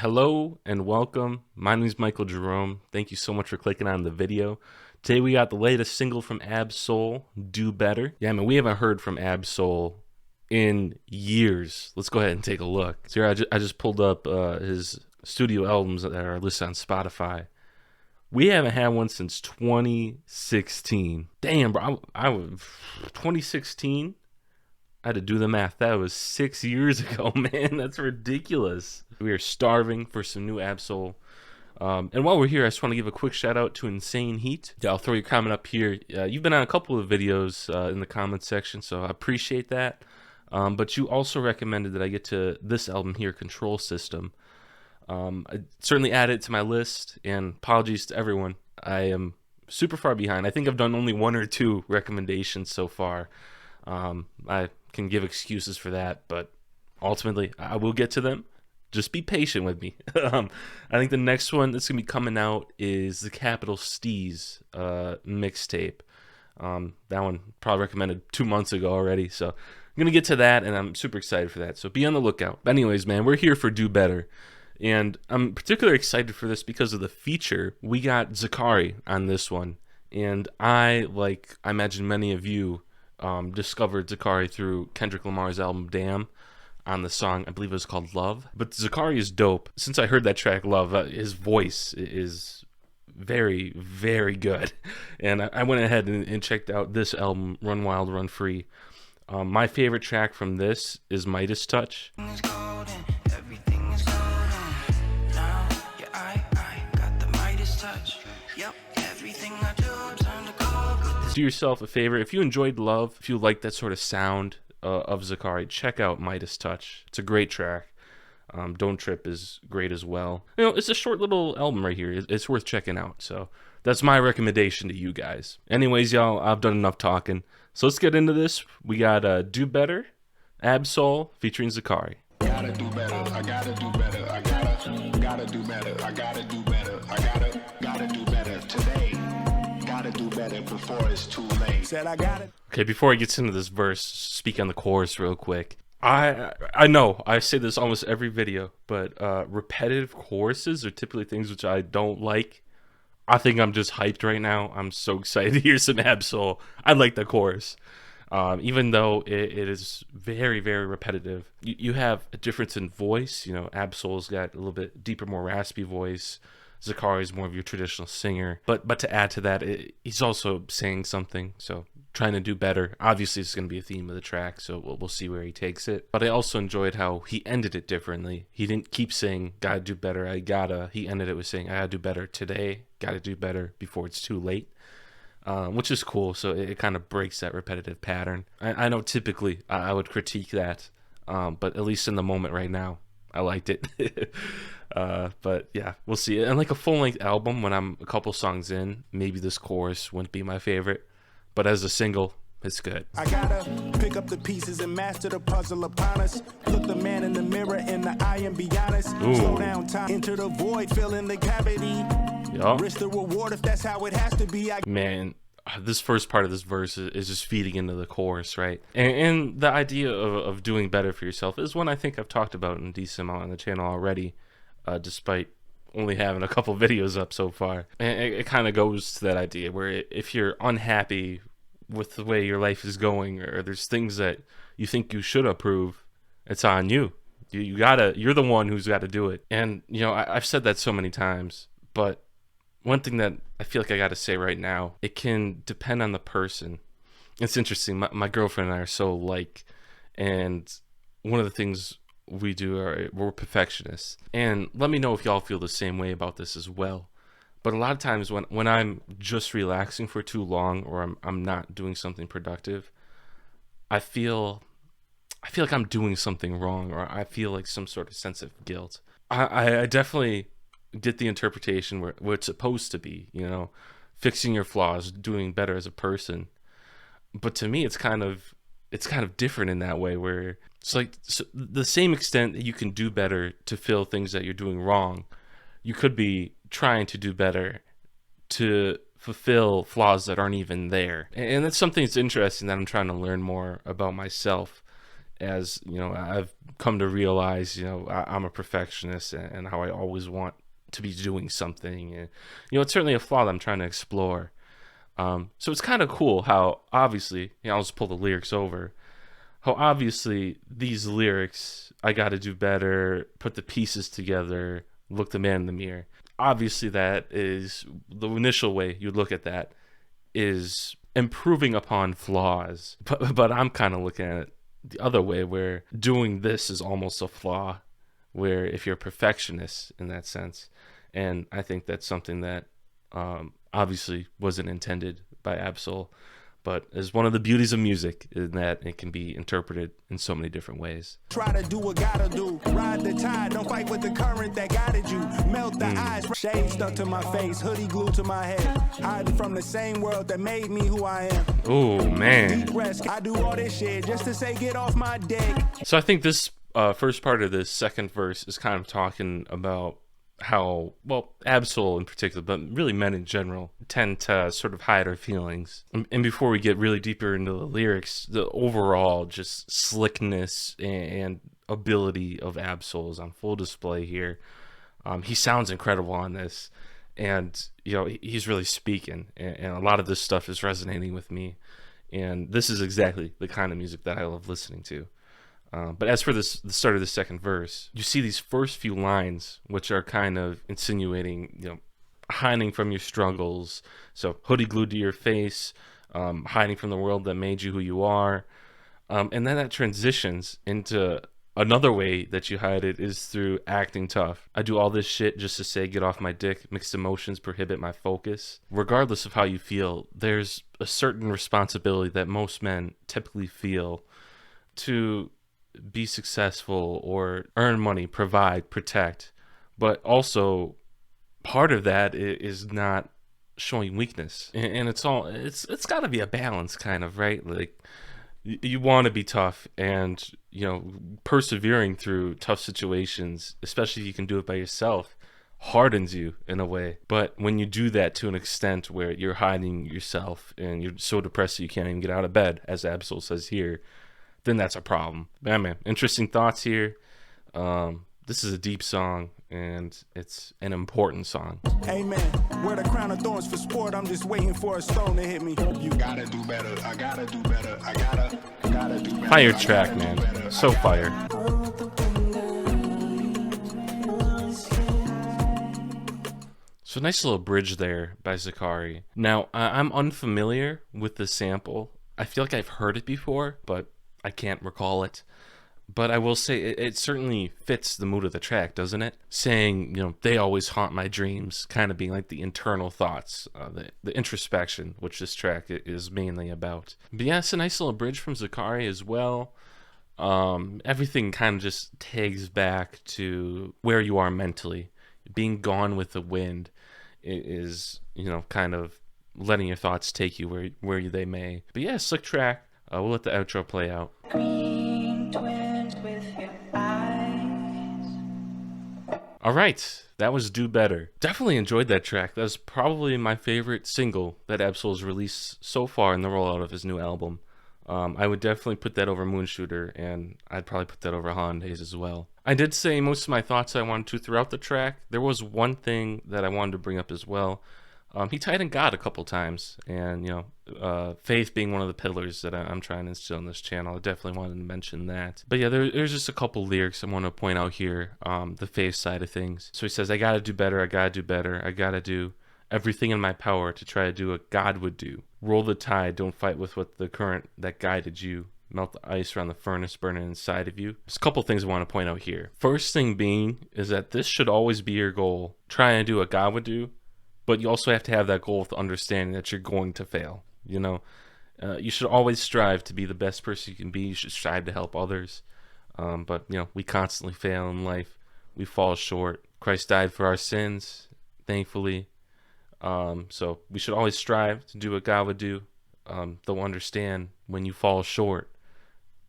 Hello and welcome. My name is Michael Jerome. Thank you so much for clicking on the video. Today we got the latest single from Ab Soul, Do Better. Yeah, man, we haven't heard from Ab Soul in years. Let's go ahead and take a look. So here I just pulled up his studio albums that are listed on Spotify. We haven't had one since 2016. Damn, bro. I was 2016. I had to do the math. That was 6 years ago, man. That's ridiculous. We are starving for some new Ab Soul. And while we're here, I just want to give a quick shout out to Insane Heat. Yeah, I'll throw your comment up here. You've been on a couple of videos in the comments section, so I appreciate that. But you also recommended that I get to this album here, Control System. I certainly added it to my list, and apologies to everyone. I am super far behind. I think I've done only one or two recommendations so far. I can give excuses for that, but ultimately I will get to them. Just be patient with me. I think the next one that's gonna be coming out is the Capital Steez mixtape. That one probably recommended 2 months ago already, so I'm gonna get to that, and I'm super excited for that. So be on the lookout. But anyways, man, we're here for Do Better, and I'm particularly excited for this because of the feature. We got Zacari on this one, and I imagine many of you discovered Zacari through Kendrick Lamar's album Damn on the song, I believe it was called Love. But Zacari is dope. Since I heard that track Love, his voice is very, very good. And I went ahead and checked out this album, Run Wild, Run Free. My favorite track from this is Midas Touch. Do yourself a favor, if you enjoyed Love, if you like that sort of sound of Zacari, check out Midas Touch. It's a great track. Don't Trip is great as well. You know, it's a short little album right here. It's worth checking out. So that's my recommendation to you guys. Anyways, y'all, I've done enough talking. So let's get into this. We got Do Better, Ab Soul featuring Zacari. Gotta do better. I gotta do better. I gotta do better. I gotta do better. I gotta do better today. Gotta do better before it's too late. Said I got it. Okay, before I get into this verse, speak on the chorus real quick. I know I say this almost every video, but repetitive choruses are typically things which I don't like. I think I'm just hyped right now. I'm so excited to hear some Ab Soul. I like the chorus. Even though it is very, very repetitive. You have a difference in voice. You know, Ab Soul's got a little bit deeper, more raspy voice. Zacari's more of your traditional singer. But to add to that, he's also saying something. So trying to do better. Obviously, it's going to be a theme of the track, so we'll see where he takes it. But I also enjoyed how he ended it differently. He didn't keep saying, gotta do better, I gotta. He ended it with saying, I gotta do better today. Gotta do better before it's too late. Which is cool, so it kind of breaks that repetitive pattern. I know typically I would critique that, but at least in the moment right now, I liked it. But yeah, we'll see. And like a full-length album, when I'm a couple songs in, maybe this chorus wouldn't be my favorite. But as a single, it's good. I gotta pick up the pieces and master the puzzle upon us. Look the man in the mirror in the eye and be honest. Slow down time, enter the void, fill in the cavity. Yup. Risk the reward if that's how it has to be. Man, this first part of this verse is just feeding into the chorus, right? And the idea of doing better for yourself is one I think I've talked about in a decent amount on the channel already, despite only having a couple videos up so far. And it kind of goes to that idea where if you're unhappy with the way your life is going, or there's things that you think you should approve, it's on you. You're the one who's got to do it. And you know, I've said that so many times, but one thing that I feel like I got to say right now, it can depend on the person. It's interesting. My girlfriend and I are so alike, and one of the things we do we're perfectionists. And let me know if y'all feel the same way about this as well. But a lot of times when I'm just relaxing for too long, or I'm not doing something productive, I feel like I'm doing something wrong, or I feel like some sort of sense of guilt. I definitely get the interpretation where it's supposed to be, you know, fixing your flaws, doing better as a person. But to me, it's kind of different in that way, where it's like, so the same extent that you can do better to fill things that you're doing wrong, you could be trying to do better to fulfill flaws that aren't even there. And that's something that's interesting that I'm trying to learn more about myself, as I've come to realize, I'm a perfectionist, and how I always want to be doing something, and it's certainly a flaw that I'm trying to explore. So it's kind of cool how obviously, I'll just pull the lyrics over, how obviously these lyrics, I gotta do better, put the pieces together, look the man in the mirror. Obviously that is the initial way you look at that, is improving upon flaws. But I'm kind of looking at it the other way, where doing this is almost a flaw, where if you're a perfectionist in that sense. And I think that's something that obviously wasn't intended by Ab Soul, but is one of the beauties of music, in that it can be interpreted in so many different ways. Try to do what gotta do, ride the tide, don't fight with the current that guided you, melt the eyes, shade stuck to my face, hoodie glued to my head, hiding from the same world that made me who I am. Oh man, Deep rest, I do all this shit just to say get off my dick. So I think this first part of this second verse is kind of talking about how, well, Ab Soul in particular, but really men in general, tend to sort of hide our feelings. And before we get really deeper into the lyrics, the overall just slickness and ability of Ab Soul is on full display here. He sounds incredible on this, and he's really speaking, and a lot of this stuff is resonating with me. And this is exactly the kind of music that I love listening to. But as for the start of the second verse, you see these first few lines, which are kind of insinuating, hiding from your struggles. So hoodie glued to your face, hiding from the world that made you who you are. And then that transitions into another way that you hide it, is through acting tough. I do all this shit just to say get off my dick. Mixed emotions prohibit my focus. Regardless of how you feel, there's a certain responsibility that most men typically feel to be successful or earn money, provide, protect. But also part of that is not showing weakness. And it's got to be a balance, kind of, right? Like, you want to be tough, and persevering through tough situations, especially if you can do it by yourself, hardens you in a way. But when you do that to an extent where you're hiding yourself and you're so depressed that you can't even get out of bed, as Ab Soul says here, then that's a problem. Man, interesting thoughts here. This is a deep song, and it's an important song. Amen. Wear the crown of thorns for sport. I'm just waiting for a stone to hit me. You gotta do better. I gotta do better. I gotta do better. Fire track, man. So fire. So nice little bridge there by Zacari. Now, I'm unfamiliar with the sample. I feel like I've heard it before, but I can't recall it. But I will say it certainly fits the mood of the track, doesn't it? Saying, they always haunt my dreams, kind of being like the internal thoughts, the introspection, which this track is mainly about. But yeah, it's a nice little bridge from Zacari as well. Everything kind of just tags back to where you are mentally. Being gone with the wind is, kind of letting your thoughts take you where they may. But yeah, slick track. We'll let the outro play out. Green twins with your eyes. All right, that was Do Better. Definitely enjoyed that track. That was probably my favorite single that Ab Soul's released so far in the rollout of his new album. I would definitely put that over Moonshooter, and I'd probably put that over Hollandaise as well. I did say most of my thoughts I wanted to throughout the track. There was one thing that I wanted to bring up as well. He tied in God a couple times, and faith being one of the pillars that I'm trying to instill in this channel. I definitely wanted to mention that. But yeah, there's just a couple lyrics I want to point out here, the faith side of things. So he says, I gotta do better, I gotta do better, I gotta do everything in my power to try to do what God would do. Roll the tide, don't fight with what the current that guided you. Melt the ice around the furnace burning inside of you. There's a couple things I want to point out here. First thing being is that this should always be your goal. Trying to do what God would do. But you also have to have that goal with understanding that you're going to fail. You should always strive to be the best person you can be. You should strive to help others. But we constantly fail in life. We fall short. Christ died for our sins, thankfully. So we should always strive to do what God would do. Though understand when you fall short,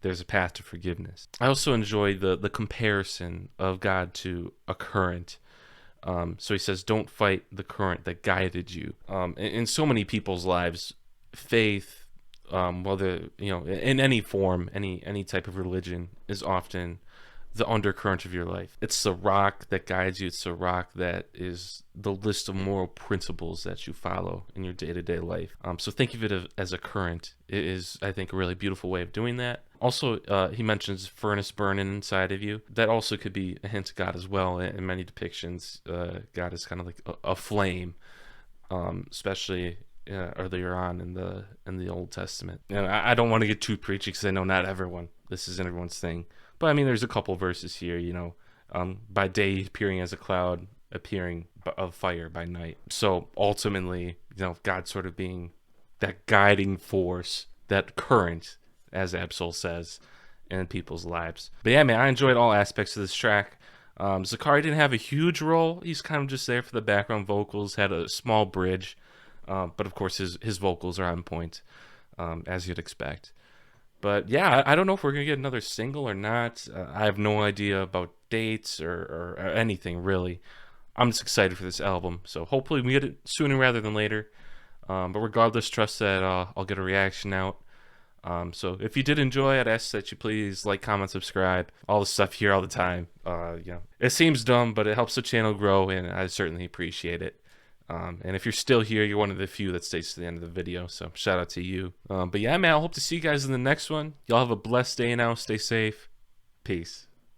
there's a path to forgiveness. I also enjoy the comparison of God to a current. So he says, don't fight the current that guided you. In so many people's lives, faith whether, in any form, any type of religion, is often the undercurrent of your life. It's the rock that guides you. It's the rock that is the list of moral principles that you follow in your day-to-day life. So think of it as a current. It is, I think, a really beautiful way of doing that. Also, he mentions furnace burning inside of you. That also could be a hint to God as well. In many depictions, God is kind of like a flame, especially earlier on in the Old Testament. And I don't want to get too preachy because I know not everyone. This isn't everyone's thing. But I mean, there's a couple verses here, by day appearing as a cloud, appearing of fire by night. So ultimately, God sort of being that guiding force, that current, as Ab Soul says, in people's lives. But yeah, man, I enjoyed all aspects of this track. Zacari didn't have a huge role. He's kind of just there for the background vocals, had a small bridge. But of course, his vocals are on point, as you'd expect. But yeah, I don't know if we're going to get another single or not. I have no idea about dates or anything, really. I'm just excited for this album. So hopefully we get it sooner rather than later. But regardless, trust that I'll get a reaction out. So if you did enjoy, I'd ask that you please like, comment, subscribe. All the stuff here all the time. It seems dumb, but it helps the channel grow, and I certainly appreciate it. And if you're still here, you're one of the few that stays to the end of the video, so shout out to you. But yeah, man, I hope to see you guys in the next one. Y'all have a blessed day now. Stay safe. Peace.